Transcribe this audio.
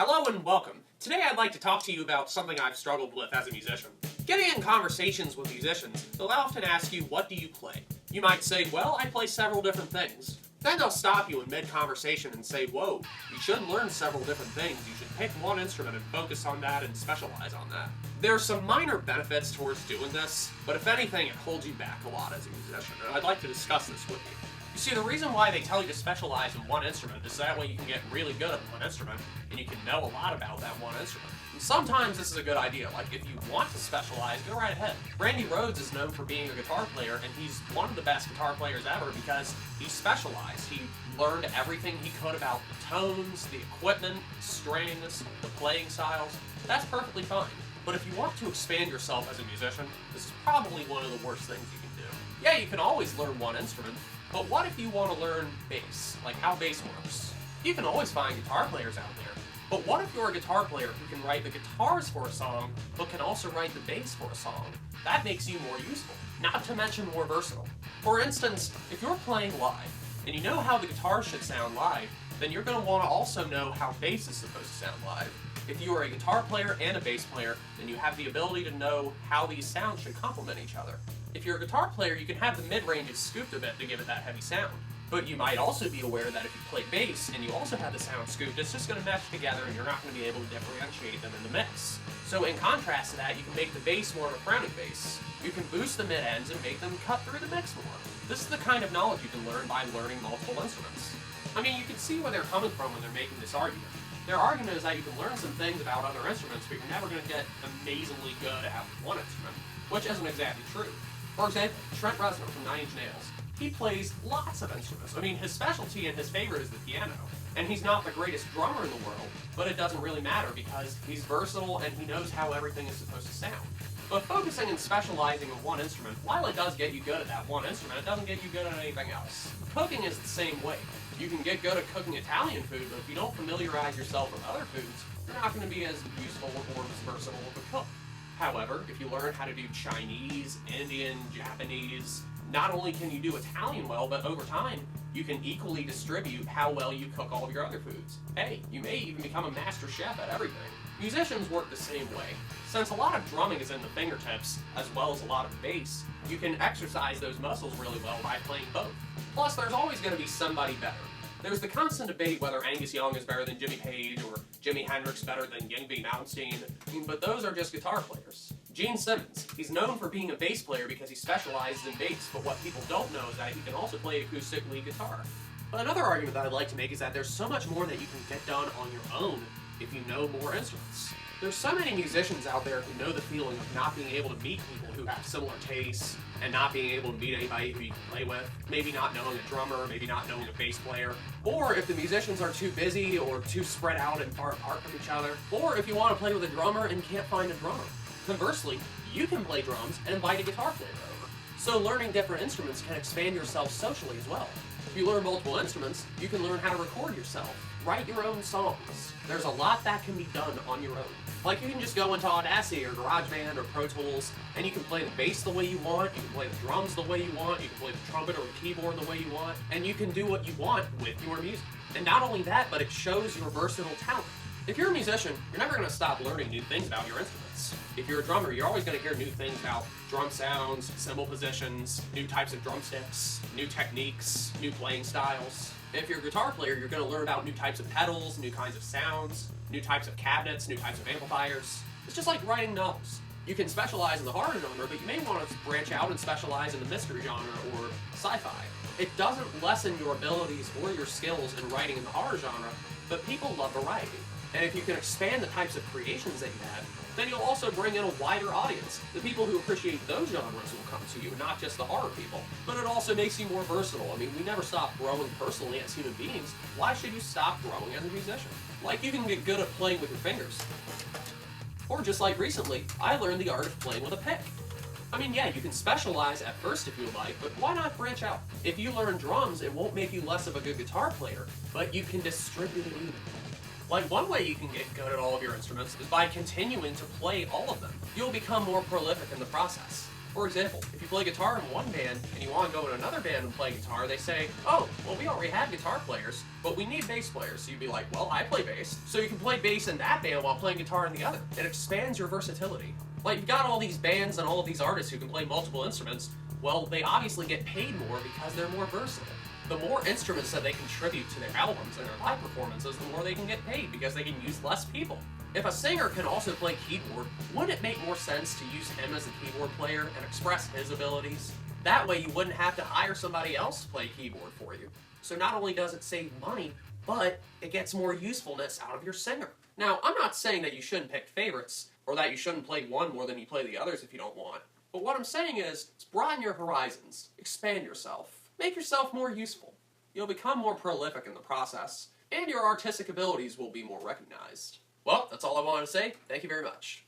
Hello and welcome. Today I'd like to talk to you about something I've struggled with as a musician. Getting in conversations with musicians, they'll often ask you, what do you play? You might say, well, I play several different things. Then they'll stop you in mid-conversation and say, whoa, you shouldn't learn several different things. You should pick one instrument and focus on that and specialize on that. There are some minor benefits towards doing this, but if anything, it holds you back a lot as a musician, and I'd like to discuss this with you. You see, the reason why they tell you to specialize in one instrument is that way you can get really good at one instrument, and you can know a lot about that one instrument. And sometimes this is a good idea, like if you want to specialize, go right ahead. Randy Rhoads is known for being a guitar player, and he's one of the best guitar players ever because he specialized. He learned everything he could about the tones, the equipment, strings, the playing styles. That's perfectly fine. But if you want to expand yourself as a musician, this is probably one of the worst things you can do. Yeah, you can always learn one instrument, but what if you want to learn bass, like how bass works? You can always find guitar players out there, but what if you're a guitar player who can write the guitars for a song, but can also write the bass for a song? That makes you more useful, not to mention more versatile. For instance, if you're playing live, and you know how the guitar should sound live, then you're going to want to also know how bass is supposed to sound live. If you are a guitar player and a bass player, then you have the ability to know how these sounds should complement each other. If you're a guitar player, you can have the mid-ranges scooped a bit to give it that heavy sound. But you might also be aware that if you play bass and you also have the sound scooped, it's just going to mesh together and you're not going to be able to differentiate them in the mix. So in contrast to that, you can make the bass more of a crowning bass. You can boost the mid-ends and make them cut through the mix more. This is the kind of knowledge you can learn by learning multiple instruments. I mean, you can see where they're coming from when they're making this argument. Their argument is that you can learn some things about other instruments, but you're never going to get amazingly good at one instrument, which isn't exactly true. For example, Trent Reznor from 9 Inch Nails. He plays lots of instruments. I mean, his specialty and his favorite is the piano. And he's not the greatest drummer in the world, but it doesn't really matter because he's versatile and he knows how everything is supposed to sound. But focusing and specializing in one instrument, while it does get you good at that one instrument, it doesn't get you good at anything else. Cooking is the same way. You can get good at cooking Italian food, but if you don't familiarize yourself with other foods, you're not going to be as useful or as versatile of a cook. However, if you learn how to do Chinese, Indian, Japanese, not only can you do Italian well, but over time, you can equally distribute how well you cook all of your other foods. Hey, you may even become a master chef at everything. Musicians work the same way. Since a lot of drumming is in the fingertips, as well as a lot of bass, you can exercise those muscles really well by playing both. Plus, there's always going to be somebody better. There's the constant debate whether Angus Young is better than Jimmy Page or Jimi Hendrix better than Yngwie Malmsteen, but those are just guitar players. Gene Simmons, he's known for being a bass player because he specializes in bass, but what people don't know is that he can also play acoustic lead guitar. But another argument that I'd like to make is that there's so much more that you can get done on your own if you know more instruments. There's so many musicians out there who know the feeling of not being able to meet people who have similar tastes, and not being able to meet anybody who you can play with, maybe not knowing a drummer, maybe not knowing a bass player, or if the musicians are too busy or too spread out and far apart from each other, or if you want to play with a drummer and can't find a drummer. Conversely, you can play drums and invite a guitar player over. So learning different instruments can expand yourself socially as well. If you learn multiple instruments, you can learn how to record yourself, write your own songs. There's a lot that can be done on your own. Like you can just go into Audacity or GarageBand or Pro Tools, and you can play the bass the way you want, you can play the drums the way you want, you can play the trumpet or the keyboard the way you want, and you can do what you want with your music. And not only that, but it shows your versatile talent. If you're a musician, you're never going to stop learning new things about your instruments. If you're a drummer, you're always going to hear new things about drum sounds, cymbal positions, new types of drumsticks, new techniques, new playing styles. If you're a guitar player, you're going to learn about new types of pedals, new kinds of sounds, new types of cabinets, new types of amplifiers. It's just like writing novels. You can specialize in the horror genre, but you may want to branch out and specialize in the mystery genre or sci-fi. It doesn't lessen your abilities or your skills in writing in the horror genre, but people love variety. And if you can expand the types of creations that you have, then you'll also bring in a wider audience. The people who appreciate those genres will come to you, not just the horror people. But it also makes you more versatile. I mean, we never stop growing personally as human beings. Why should you stop growing as a musician? Like, you can get good at playing with your fingers. Or just like recently, I learned the art of playing with a pick. I mean, yeah, you can specialize at first if you like, but why not branch out? If you learn drums, it won't make you less of a good guitar player, but you can distribute it evenly. Like, one way you can get good at all of your instruments is by continuing to play all of them. You'll become more prolific in the process. For example, if you play guitar in one band and you want to go in another band and play guitar, they say, oh, well, we already have guitar players, but we need bass players. So you'd be like, well, I play bass. So you can play bass in that band while playing guitar in the other. It expands your versatility. Like, you've got all these bands and all of these artists who can play multiple instruments. Well, they obviously get paid more because they're more versatile. The more instruments that they contribute to their albums and their live performances, the more they can get paid because they can use less people. If a singer can also play keyboard, wouldn't it make more sense to use him as a keyboard player and express his abilities? That way you wouldn't have to hire somebody else to play keyboard for you. So not only does it save money, but it gets more usefulness out of your singer. Now, I'm not saying that you shouldn't pick favorites, or that you shouldn't play one more than you play the others if you don't want. But what I'm saying is, broaden your horizons, expand yourself, make yourself more useful. You'll become more prolific in the process, and your artistic abilities will be more recognized. Well, that's all I wanted to say. Thank you very much.